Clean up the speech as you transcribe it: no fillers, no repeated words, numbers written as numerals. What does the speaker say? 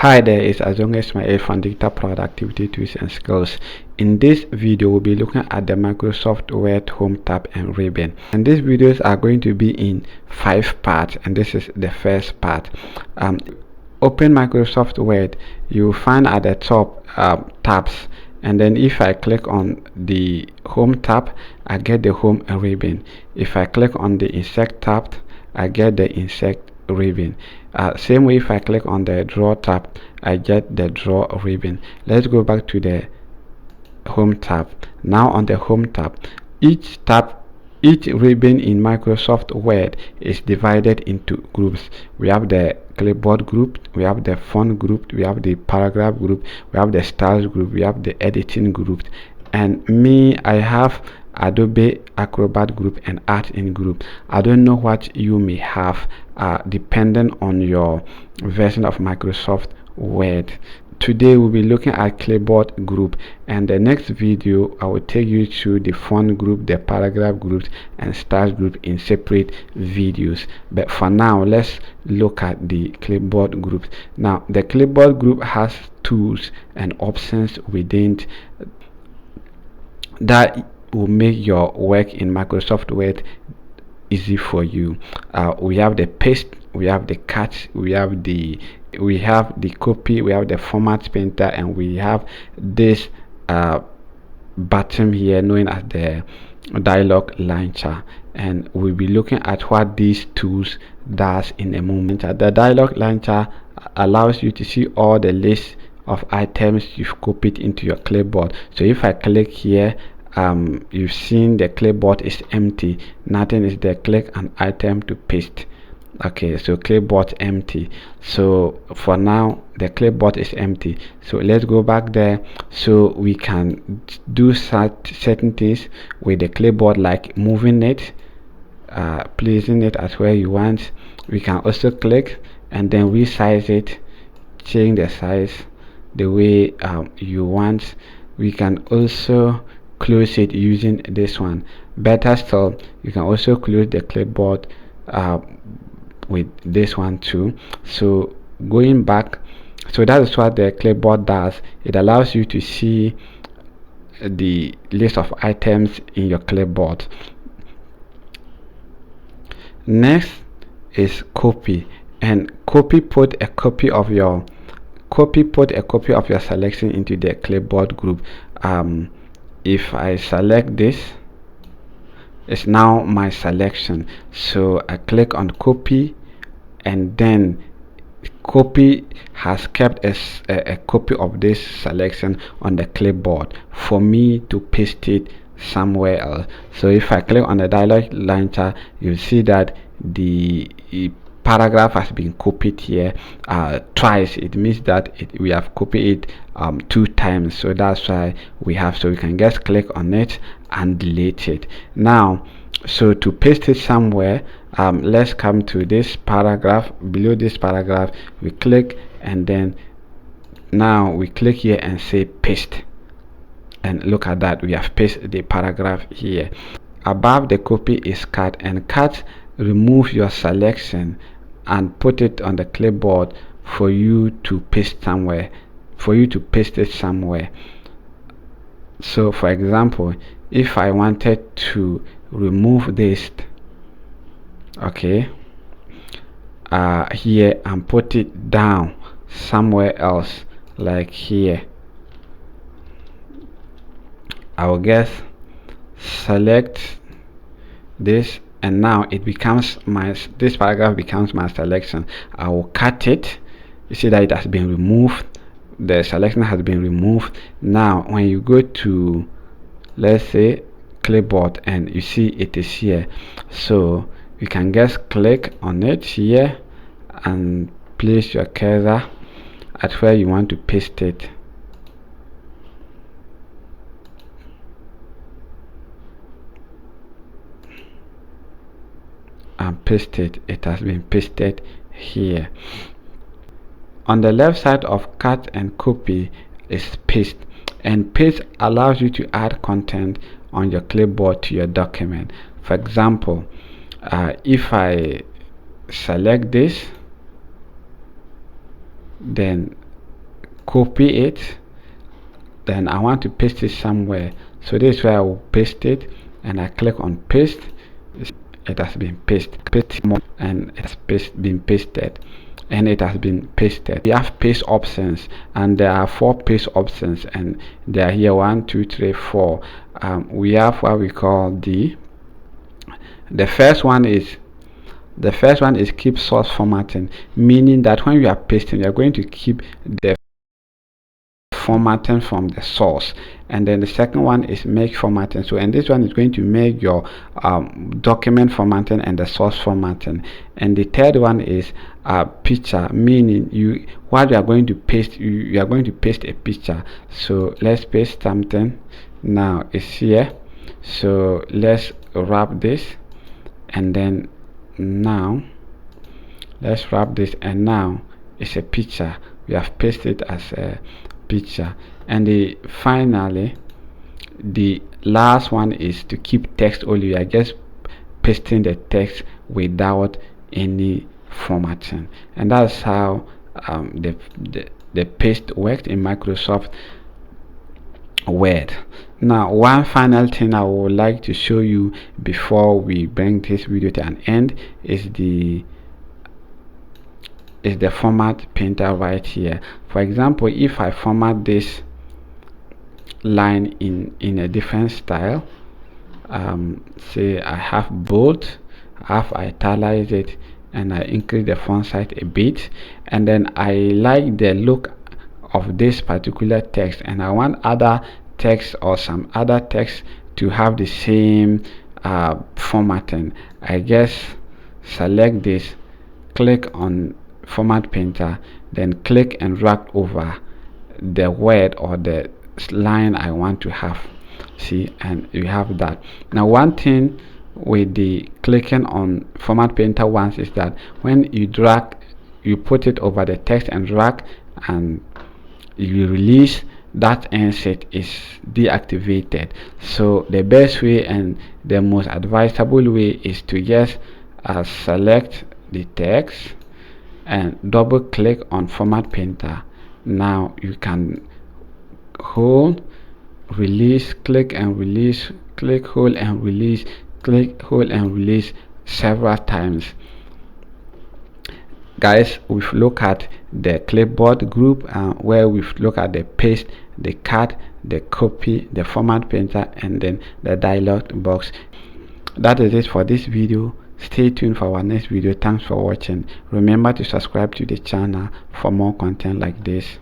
Hi there, it's Azonga Ismail from Digital Productivity Tools and Skills. In this video, we'll be looking at the Microsoft Word Home tab and ribbon. And these videos are going to be in 5 parts, and this is the first part. Open Microsoft Word, you will find at the top tabs, and then if I click on the Home tab, I get the Home ribbon. If I click on the Insert tab, I get the Insert ribbon. Same way, if I click on the Draw tab, I get the Draw ribbon. Let's go back to the Home tab. Now on the Home tab, each ribbon in Microsoft Word is divided into groups. We have the Cliboard Group, we have the Font Group, we have the Paragraph Group, we have the Styles Group, we have the Editing Group, and me, I have Adobe Acrobat Group and Art in Group. I don't know what you may have depending on your version of Microsoft Word. Today we'll be looking at Cliboard Group, and the next video I will take you through the Font Group, the Paragraph Groups, and Styles Group in separate videos. But for now, let's look at the Cliboard Group. Now, the Cliboard Group has tools and options within that will make your work in Microsoft Word easy for you. We have the paste, we have the cut, we have the copy, we have the format painter, and we have this button here known as the dialog launcher, and we'll be looking at what these tools does in a moment. The dialog launcher allows you to see all the list of items you've copied into your clipboard. So if I click here, you've seen the clipboard is empty, nothing is there. Click an item to paste. Okay, so clipboard empty. So for now the clipboard is empty, so let's go back there so we can do certain things with the clipboard, like moving it, placing it at where you want. We can also click and then resize it, change the size the way you want. We can also close it using this one. Better still, you can also close the clipboard with this one too. So going back, so that is what the clipboard does. It allows you to see the list of items in your clipboard. Next is copy, and put a copy of your selection into the Cliboard Group. If I select this, it's now my selection, so I click on copy, and then copy has kept a copy of this selection on the clipboard for me to paste it somewhere else. So if I click on the dialog launcher, you'll see that the paragraph has been copied here twice. It means that we have copied it 2 times, so that's why we have. So we can just click on it and delete it. Now, so to paste it somewhere, let's come to this paragraph. Below this paragraph, we click, and then now we click here and say paste, and look at that, we have pasted the paragraph here. Above the copy is cut, and cut remove your selection and put it on the clipboard for you to paste somewhere, it somewhere. So for example, if I wanted to remove this, okay, here, and put it down somewhere else, like here, I will just select this, and now it becomes this paragraph becomes my selection. I will cut it. You see that it has been removed, the selection has been removed. Now when you go to, let's say, clipboard, and you see it is here, so you can just click on it here and place your cursor at where you want to paste it. And paste it. It has been pasted here. On the left side of cut and copy is paste, and paste allows you to add content on your clipboard to your document. For example, if I select this, then copy it, then I want to paste it somewhere. So this is where I will paste it, and I click on paste. It has been pasted, and it has been pasted, and it has been pasted. We have paste options, and there are 4 paste options, and they are here 1 2 3 4. We have what we call the first one is keep source formatting, meaning that when you are pasting, you are going to keep the formatting from the source. And then the second one is make formatting. So, and this one is going to make your document formatting and the source formatting. And the third one is picture, meaning you are going to paste, you are going to paste a picture. So let's paste something. Now it's here. So let's wrap this, and then now let's wrap this, and now it's a picture. We have pasted it as a picture. And finally, the last one is to keep text only. We are just pasting the text without any formatting, and that's how the paste works in Microsoft Word. Now, one final thing I would like to show you before we bring this video to an end is the format painter right here. For example, if I format this line in a different style, say I have bold, I have italicized it, and I increase the font size a bit, and then I like the look of this particular text, and I want other text or some other text to have the same formatting. I just select this, click on format painter, then click and drag over the word or the line I want to have. See, and you have that. Now, one thing with the clicking on format painter once is that when you drag, you put it over the text and drag, and you release, that insert is deactivated. So the best way and the most advisable way is to just select the text and double click on format painter. Now you can hold, release, click and release, click, hold and release, click, hold and release several times. Guys, we've looked at the clipboard group, where we've looked at the paste, the cut, the copy, the format painter, and then the dialog box. That is it for this video. Stay tuned for our next video. Thanks for watching. Remember to subscribe to the channel for more content like this.